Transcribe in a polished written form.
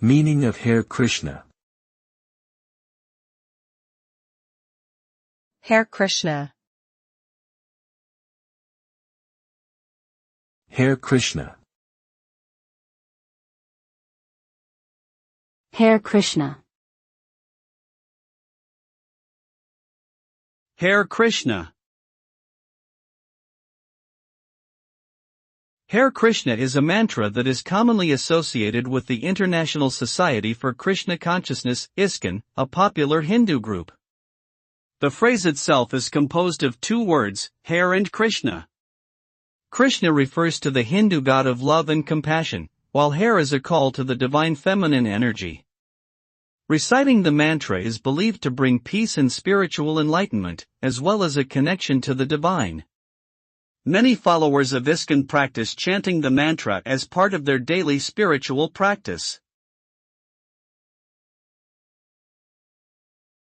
Meaning of Hare Krishna. Hare Krishna. Hare Krishna. Hare Krishna. Hare Krishna. Hare Krishna is a mantra that is commonly associated with the International Society for Krishna Consciousness, ISKCON, a popular Hindu group. The phrase itself is composed of two words, Hare and Krishna. Krishna refers to the Hindu god of love and compassion, while Hare is a call to the divine feminine energy. Reciting the mantra is believed to bring peace and spiritual enlightenment, as well as a connection to the divine. Many followers of ISKCON practice chanting the mantra as part of their daily spiritual practice.